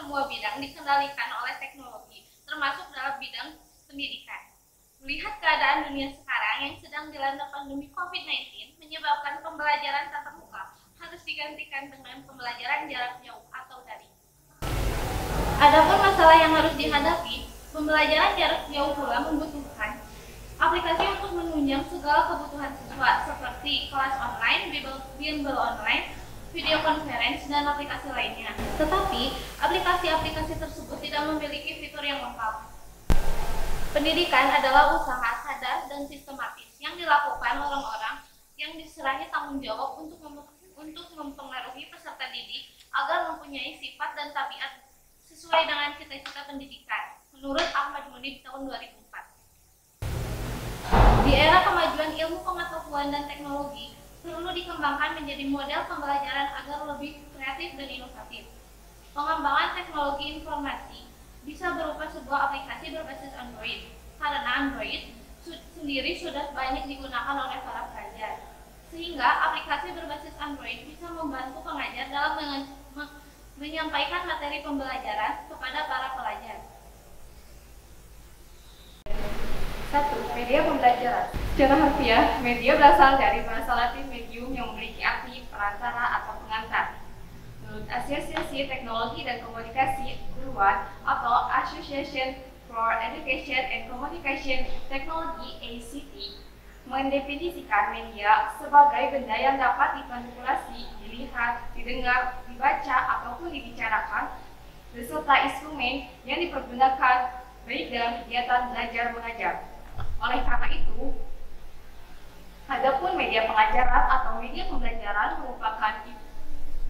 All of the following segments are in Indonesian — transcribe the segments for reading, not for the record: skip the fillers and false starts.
semua bidang dikendalikan oleh teknologi, termasuk dalam bidang pendidikan. Melihat keadaan dunia sekarang yang sedang dilanda pandemi COVID-19 menyebabkan pembelajaran tatap muka harus digantikan dengan pembelajaran jarak jauh atau daring. Adapun masalah yang harus dihadapi, pembelajaran jarak jauh pula membutuhkan aplikasi untuk menunjang segala kebutuhan siswa seperti kelas online, bimbel online, video conference, dan aplikasi lainnya. Tetapi, aplikasi-aplikasi tersebut tidak memiliki fitur yang lengkap. Pendidikan adalah usaha sadar dan sistematis yang dilakukan orang-orang yang diserahi tanggung jawab untuk mempengaruhi peserta didik agar mempunyai sifat dan tabiat sesuai dengan cita-cita pendidikan, menurut Ahmad Munib tahun 2004. Di era kemajuan ilmu pengetahuan dan teknologi, perlu dikembangkan menjadi model pembelajaran agar lebih kreatif dan inovatif. Pengembangan teknologi informasi bisa berupa sebuah aplikasi berbasis Android, karena Android sendiri sudah banyak digunakan oleh para pelajar. Sehingga aplikasi berbasis Android bisa membantu pengajar dalam menyampaikan materi pembelajaran kepada para pelajar. 1. Media pembelajaran. Secara harfiah, media berasal dari bahasa Latin medium yang memiliki arti perantara atau pengantar. Menurut Asosiasi Teknologi dan Komunikasi Keluar atau Association for Education and Communication Technology (ACT), mendefinisikan media sebagai benda yang dapat dimanipulasi, dilihat, didengar, dibaca, ataupun dibicarakan, beserta instrumen yang dipergunakan baik dalam kegiatan belajar mengajar. Oleh karena itu, adapun media pengajaran atau media pembelajaran merupakan,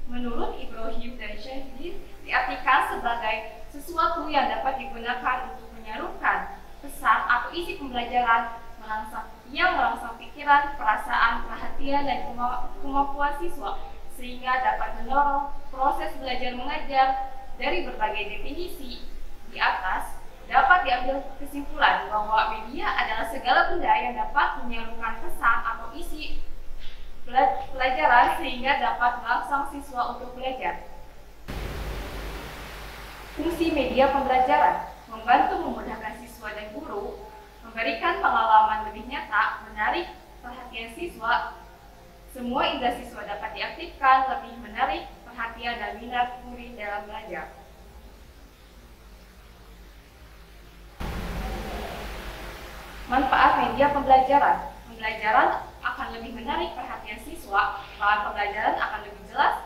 menurut Ibrahim dan Syahid, diartikan sebagai sesuatu yang dapat digunakan untuk menyarukan pesan atau isi pembelajaran yang merangsang pikiran, perasaan, perhatian, dan kemampuan siswa, sehingga dapat mendorong proses belajar mengajar. Dari berbagai definisi di atas, dapat diambil kesimpulan bahwa media adalah segala benda yang dapat menyalurkan pesan atau isi pelajaran sehingga dapat merangsang siswa untuk belajar. Fungsi media pembelajaran membantu memudahkan siswa dan guru, memberikan pengalaman lebih nyata, menarik perhatian siswa. Semua indera siswa dapat diaktifkan, lebih menarik perhatian dan minat murid dalam belajar. Manfaat media pembelajaran. Pembelajaran akan lebih menarik perhatian siswa, bahan pembelajaran akan lebih jelas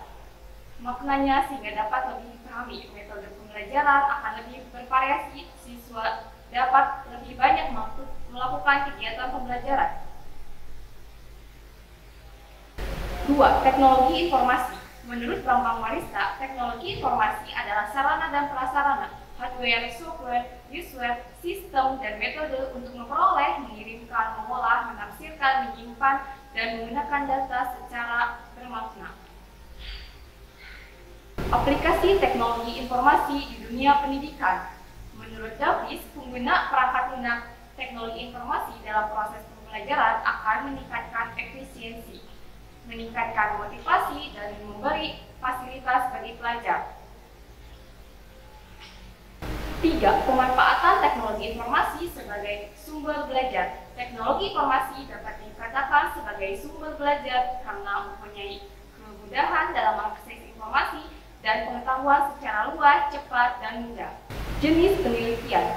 maknanya sehingga dapat lebih dipahami. Metode pembelajaran akan lebih bervariasi, siswa dapat lebih banyak melakukan kegiatan pembelajaran. 2. Teknologi informasi. Menurut Bambang Marista, teknologi informasi adalah sarana dan prasarana, hardware, software, user, sistem, dan metode untuk memperoleh, mengirimkan, mengolah, menafsirkan, menyimpan, dan menggunakan data secara bermakna. Aplikasi teknologi informasi di dunia pendidikan. Menurut Davis, pengguna perangkat lunak teknologi informasi dalam proses pembelajaran akan meningkatkan efisiensi, meningkatkan motivasi, dan memberi fasilitas bagi pelajar. 3. Pemanfaatan teknologi informasi sebagai sumber belajar. Teknologi informasi dapat dikatakan sebagai sumber belajar karena mempunyai kemudahan dalam mengakses informasi dan pengetahuan secara luas, cepat, dan mudah. Jenis penelitian.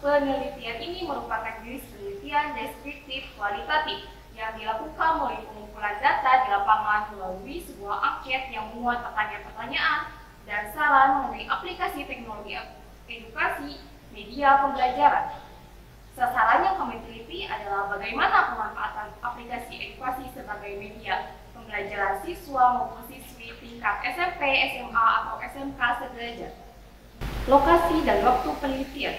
Penelitian ini merupakan jenis penelitian deskriptif kualitatif yang dilakukan melalui pengumpulan data di lapangan melalui sebuah angket yang memuat pertanyaan-pertanyaan dan saran mengenai aplikasi teknologi edukasi media pembelajaran. Sasaran yang kami teliti adalah bagaimana pemanfaatan aplikasi edukasi sebagai media pembelajaran siswa maupun siswi tingkat SMP, SMA, atau SMK sederajat. Lokasi dan waktu penelitian.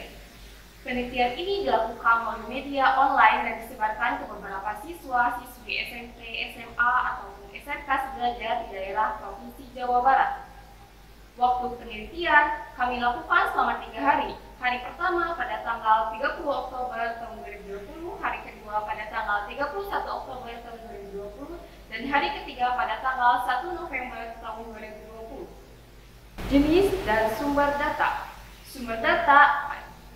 Penelitian ini dilakukan melalui media online dan disebarkan ke beberapa siswa-siswi SMP, SMA, ataupun SMK sederajat di daerah Provinsi Jawa Barat. Waktu penelitian kami lakukan selama 3 hari. Hari pertama pada tanggal 30 Oktober tahun 2020, hari kedua pada tanggal 31 Oktober tahun 2020, dan hari ketiga pada tanggal 1 November tahun 2020. Jenis dan sumber data. Sumber data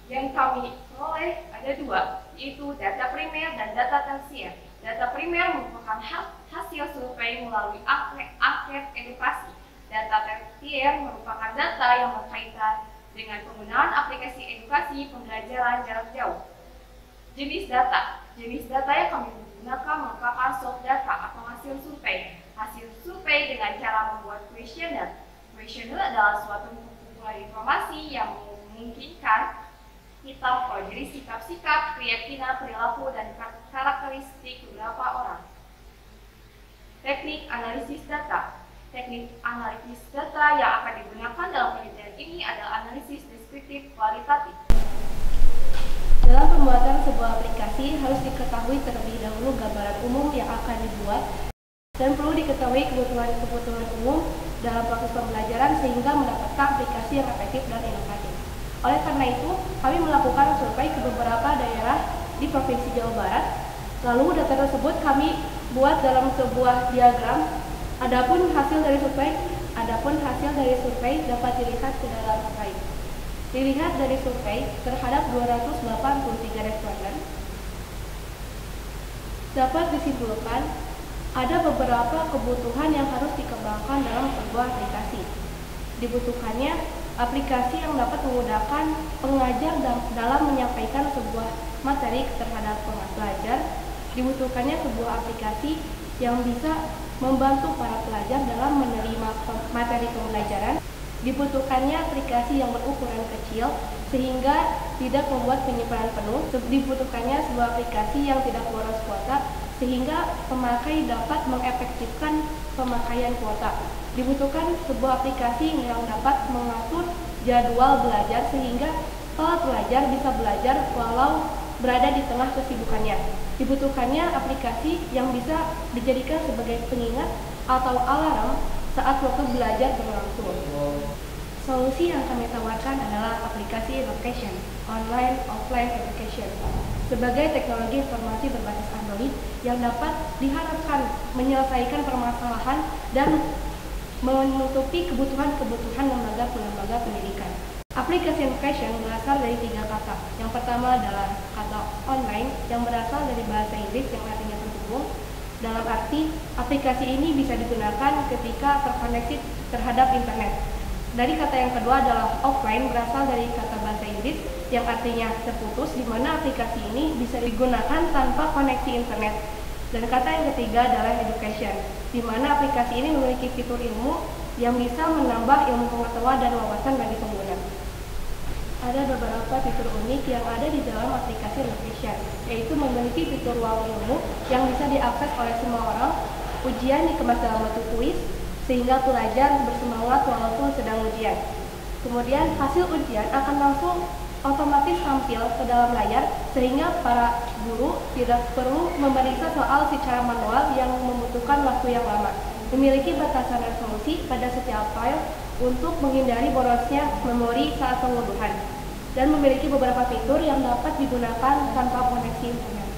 yang kami peroleh ada dua, yaitu data primer dan data tersier. Data primer merupakan hasil survei melalui angket edukasi. Data tersier merupakan data yang berkaitan dengan penggunaan aplikasi edukasi pembelajaran jarak jauh. Jenis data. Jenis data yang kami gunakan merupakan soft data atau hasil survei. Hasil survei dengan cara membuat kuesioner. Kuesioner adalah suatu kumpulan informasi yang memungkinkan kita mempelajari sikap-sikap, keyakinan, perilaku, dan karakteristik beberapa orang. Teknik analisis data. Teknik analisis data yang akan digunakan dalam penelitian ini adalah analisis deskriptif kualitatif. Dalam pembuatan sebuah aplikasi harus diketahui terlebih dahulu gambaran umum yang akan dibuat dan perlu diketahui kebutuhan umum dalam proses pembelajaran sehingga mendapatkan aplikasi yang efektif dan inovatif. Oleh karena itu, kami melakukan survei ke beberapa daerah di Provinsi Jawa Barat. Lalu data tersebut kami buat dalam sebuah diagram. Adapun hasil dari survei dapat dilihat ke dalam slide. Dilihat dari survei terhadap 283 responden, dapat disimpulkan ada beberapa kebutuhan yang harus dikembangkan dalam sebuah aplikasi. Dibutuhkannya aplikasi yang dapat memudahkan pengajar dalam menyampaikan sebuah materi terhadap pelajar. Dibutuhkannya sebuah aplikasi yang bisa membantu para pelajar dalam menerima materi pembelajaran. Dibutuhkannya aplikasi yang berukuran kecil sehingga tidak membuat penyimpanan penuh. Dibutuhkannya sebuah aplikasi yang tidak boros kuota sehingga pemakai dapat mengefektifkan pemakaian kuota. Dibutuhkan sebuah aplikasi yang dapat mengatur jadwal belajar sehingga para pelajar bisa belajar walau berada di tengah kesibukannya. Dibutuhkannya aplikasi yang bisa dijadikan sebagai pengingat atau alarm saat waktu belajar berlangsung. Solusi yang kami tawarkan adalah aplikasi Education, Online Offline Education, sebagai teknologi informasi berbasis Android yang dapat diharapkan menyelesaikan permasalahan dan menutupi kebutuhan-kebutuhan lembaga pendidikan. Aplikasi Education berasal dari 3 kata. Yang pertama adalah kata online yang berasal dari bahasa Inggris yang artinya terhubung. Dalam arti, aplikasi ini bisa digunakan ketika terkoneksi terhadap internet. Dari kata yang kedua adalah offline, berasal dari kata bahasa Inggris yang artinya terputus, di mana aplikasi ini bisa digunakan tanpa koneksi internet. Dan kata yang ketiga adalah education, di mana aplikasi ini memiliki fitur ilmu yang bisa menambah ilmu pengetahuan dan wawasan bagi pengguna. Ada beberapa fitur unik yang ada di dalam aplikasi Education, yaitu memiliki fitur ruang ilmu yang bisa diakses oleh semua orang, ujian dikemas dalam bentuk kuis, sehingga pelajar bersemangat walaupun sedang ujian. Kemudian hasil ujian akan langsung otomatis tampil ke dalam layar sehingga para guru tidak perlu memeriksa soal secara manual yang membutuhkan waktu yang lama. Memiliki batasan resolusi pada setiap file untuk menghindari borosnya memori saat pengunduhan, dan memiliki beberapa fitur yang dapat digunakan tanpa koneksi internet.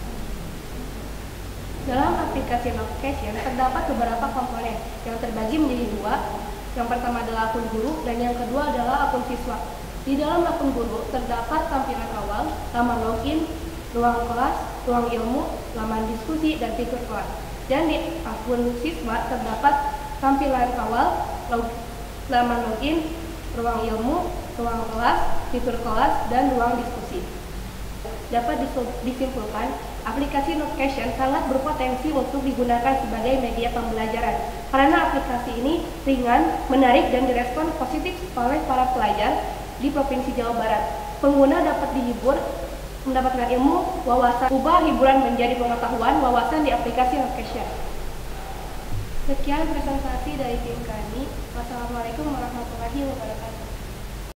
Dalam aplikasi Education terdapat beberapa komponen yang terbagi menjadi 2. Yang pertama adalah akun guru dan yang kedua adalah akun siswa. Di dalam akun guru terdapat tampilan awal, laman login, ruang kelas, ruang ilmu, laman diskusi, dan fitur kelas. Dan di akun siswa terdapat tampilan awal, laman login, ruang ilmu, ruang kelas, fitur kelas, dan ruang diskusi. Dapat disimpulkan, aplikasi Education sangat berpotensi untuk digunakan sebagai media pembelajaran karena aplikasi ini ringan, menarik, dan direspon positif oleh para pelajar di Provinsi Jawa Barat. Pengguna dapat dihibur, mendapatkan ilmu, wawasan, ubah hiburan menjadi pengetahuan, wawasan di aplikasi Education. Sekian presentasi dari tim kami. Wassalamualaikum warahmatullahi wabarakatuh.